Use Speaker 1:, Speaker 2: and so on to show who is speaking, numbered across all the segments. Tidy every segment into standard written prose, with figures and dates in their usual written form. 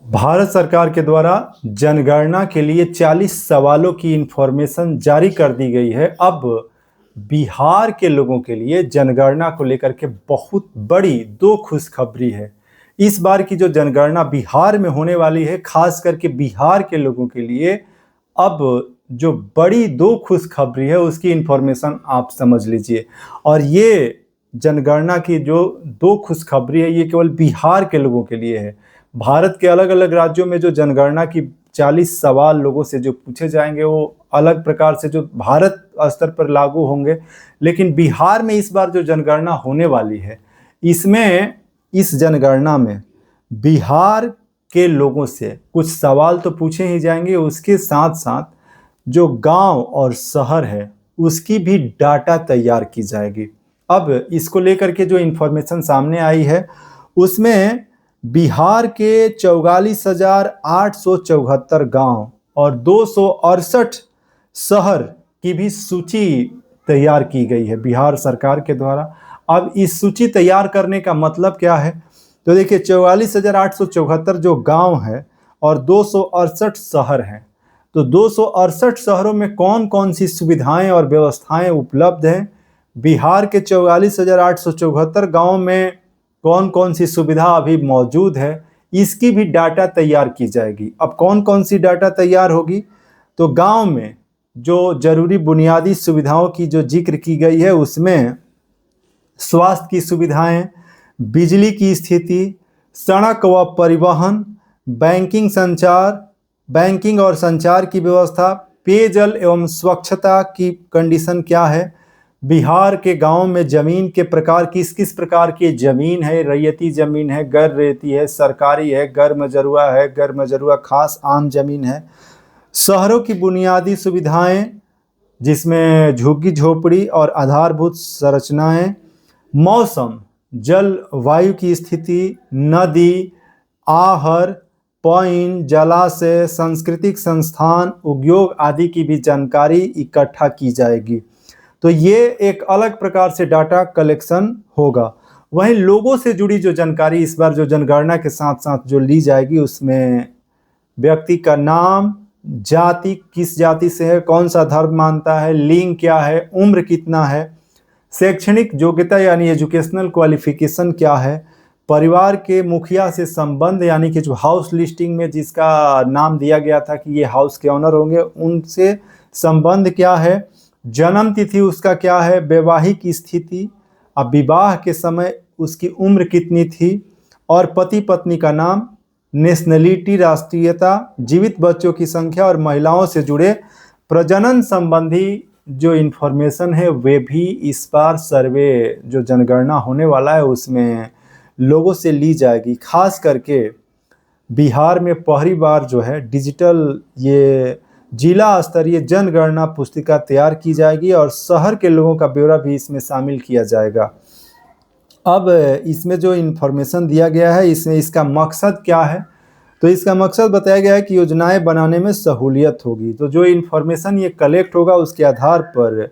Speaker 1: भारत सरकार के द्वारा जनगणना के लिए 40 सवालों की इंफॉर्मेशन जारी कर दी गई है। अब बिहार के लोगों के लिए जनगणना को लेकर के बहुत बड़ी दो खुशखबरी है। इस बार की जो जनगणना बिहार में होने वाली है, खास करके बिहार के लोगों के लिए अब जो बड़ी दो खुशखबरी है उसकी इंफॉर्मेशन आप समझ लीजिए। और ये जनगणना की जो दो खुशखबरी है ये केवल बिहार के लोगों के लिए है। भारत के अलग अलग राज्यों में जो जनगणना की 40 सवाल लोगों से जो पूछे जाएंगे वो अलग प्रकार से जो भारत स्तर पर लागू होंगे, लेकिन बिहार में इस बार जो जनगणना होने वाली है इसमें इस जनगणना में बिहार के लोगों से कुछ सवाल तो पूछे ही जाएंगे, उसके साथ साथ जो गांव और शहर है उसकी भी डाटा तैयार की जाएगी। अब इसको लेकर के जो इन्फॉर्मेशन सामने आई है उसमें बिहार के 44,874 गांव और 268 शहर की भी सूची तैयार की गई है बिहार सरकार के द्वारा। अब इस सूची तैयार करने का मतलब क्या है, तो देखिए 44,874 जो गांव है और 268 शहर हैं, तो 268 शहरों में कौन कौन सी सुविधाएं और व्यवस्थाएं उपलब्ध हैं, बिहार के 44,874 गांव में कौन कौन सी सुविधा अभी मौजूद है, इसकी भी डाटा तैयार की जाएगी। अब कौन कौन सी डाटा तैयार होगी, तो गांव में जो जरूरी बुनियादी सुविधाओं की जो जिक्र की गई है उसमें स्वास्थ्य की सुविधाएं, बिजली की स्थिति, सड़क व परिवहन, बैंकिंग और संचार की व्यवस्था, पेयजल एवं स्वच्छता की कंडीशन क्या है, बिहार के गांव में जमीन के प्रकार किस किस प्रकार की जमीन है, रैयती जमीन है, गैर रैयती है, सरकारी है, गैर मजरूआ खास आम जमीन है, शहरों की बुनियादी सुविधाएं जिसमें झुग्गी झोपड़ी और आधारभूत संरचनाएं, मौसम, जल वायु की स्थिति, नदी, आहर, पॉइंट, जलाशय, सांस्कृतिक संस्थान, उद्योग आदि की भी जानकारी इकट्ठा की जाएगी। तो ये एक अलग प्रकार से डाटा कलेक्शन होगा। वहीं लोगों से जुड़ी जो जानकारी इस बार जो जनगणना के साथ साथ जो ली जाएगी उसमें व्यक्ति का नाम, जाति, किस जाति से है, कौन सा धर्म मानता है, लिंग क्या है, उम्र कितना है, शैक्षणिक योग्यता यानी एजुकेशनल क्वालिफिकेशन क्या है, परिवार के मुखिया से संबंध यानी कि जो हाउस लिस्टिंग में जिसका नाम दिया गया था कि ये हाउस के ऑनर होंगे उनसे संबंध क्या है, जन्म तिथि उसका क्या है, वैवाहिक स्थिति, अब विवाह के समय उसकी उम्र कितनी थी, और पति पत्नी का नाम, नेशनलिटी राष्ट्रीयता, जीवित बच्चों की संख्या और महिलाओं से जुड़े प्रजनन संबंधी जो इन्फॉर्मेशन है वे भी इस बार सर्वे जो जनगणना होने वाला है उसमें लोगों से ली जाएगी। खास करके बिहार में पहली बार जो है डिजिटल ये जिला स्तरीय जनगणना पुस्तिका तैयार की जाएगी और शहर के लोगों का ब्यौरा भी इसमें शामिल किया जाएगा। अब इसमें जो इन्फॉर्मेशन दिया गया है इसमें इसका मकसद क्या है, तो इसका मकसद बताया गया है कि योजनाएं बनाने में सहूलियत होगी। तो जो इन्फॉर्मेशन ये कलेक्ट होगा उसके आधार पर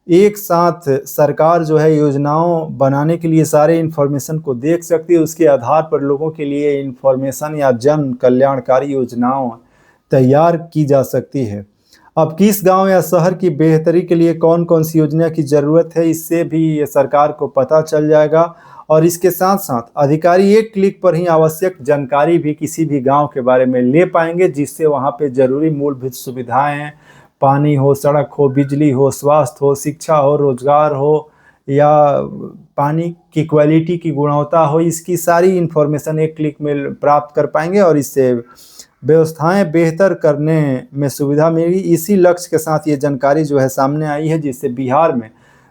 Speaker 1: एक साथ सरकार जो है योजनाओं बनाने के लिए सारे इन्फॉर्मेशन को देख सकती है, उसके आधार पर लोगों के लिए इन्फॉर्मेशन या जन कल्याणकारी योजनाओं तैयार की जा सकती है। अब किस गांव या शहर की बेहतरी के लिए कौन कौन सी योजना की ज़रूरत है इससे भी सरकार को पता चल जाएगा, और इसके साथ साथ अधिकारी एक क्लिक पर ही आवश्यक जानकारी भी किसी भी गांव के बारे में ले पाएंगे, जिससे वहां पे जरूरी मूलभूत सुविधाएं, पानी हो, सड़क हो, बिजली हो, स्वास्थ्य हो, शिक्षा हो, रोजगार हो या पानी की क्वालिटी की गुणवत्ता हो, इसकी सारी इन्फॉर्मेशन एक क्लिक में प्राप्त कर पाएंगे और इससे व्यवस्थाएं बेहतर करने में सुविधा मिलेगी। इसी लक्ष्य के साथ ये जानकारी जो है सामने आई है, जिससे बिहार में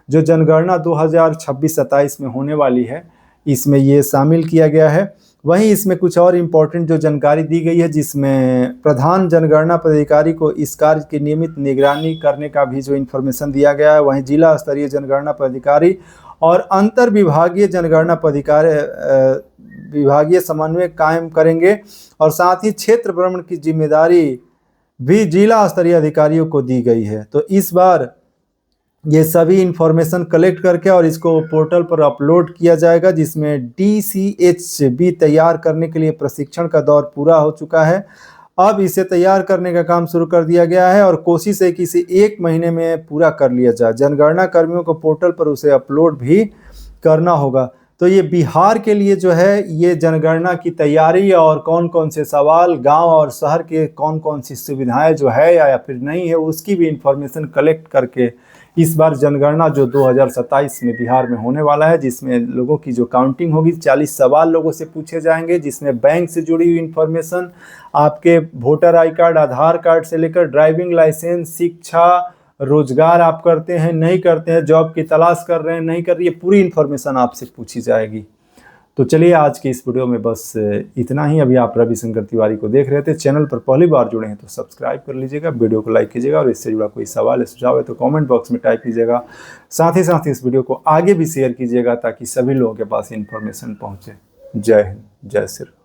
Speaker 1: जो जनगणना 2026-27 में होने वाली है इसमें ये शामिल किया गया है। वहीं इसमें कुछ और इम्पोर्टेंट जो जानकारी दी गई है जिसमें प्रधान जनगणना पदाधिकारी को इस कार्य की नियमित निगरानी करने का भी जो इन्फॉर्मेशन दिया गया है। वहीं जिला स्तरीय जनगणना पदाधिकारी और अंतर विभागीय जनगणना पदाधिकारी विभागीय समन्वय कायम करेंगे और साथ ही क्षेत्र भ्रमण की जिम्मेदारी भी जिला स्तरीय अधिकारियों को दी गई है। तो इस बार ये सभी इंफॉर्मेशन कलेक्ट करके और इसको पोर्टल पर अपलोड किया जाएगा, जिसमें DCHB तैयार करने के लिए प्रशिक्षण का दौर पूरा हो चुका है। अब इसे तैयार करने का काम शुरू कर दिया गया है और कोशिश है कि इसे 1 महीने में पूरा कर लिया जाए। जनगणना कर्मियों को पोर्टल पर उसे अपलोड भी करना होगा। तो ये बिहार के लिए जो है ये जनगणना की तैयारी और कौन कौन से सवाल, गांव और शहर के कौन कौन सी सुविधाएं जो है या फिर नहीं है, उसकी भी इंफॉर्मेशन कलेक्ट करके इस बार जनगणना जो 2027 में बिहार में होने वाला है, जिसमें लोगों की जो काउंटिंग होगी, 40 सवाल लोगों से पूछे जाएंगे, जिसमें बैंक से जुड़ी हुई इंफॉर्मेशन, आपके voter I card, Aadhaar card से लेकर ड्राइविंग लाइसेंस, शिक्षा, रोजगार आप करते हैं नहीं करते हैं, जॉब की तलाश कर रहे हैं नहीं कर रही है, पूरी इन्फॉर्मेशन आपसे पूछी जाएगी। तो चलिए आज के इस वीडियो में बस इतना ही। अभी आप रविशंकर तिवारी को देख रहे थे, चैनल पर पहली बार जुड़े हैं तो सब्सक्राइब कर लीजिएगा, वीडियो को लाइक कीजिएगा और इससे जुड़ा कोई सवाल या सुझाव है तो कमेंट बॉक्स में टाइप कीजिएगा। साथ ही इस वीडियो को आगे भी शेयर कीजिएगा ताकि सभी लोगों के पास इन्फॉर्मेशन पहुँचे। जय हिंद, जय श्री राम।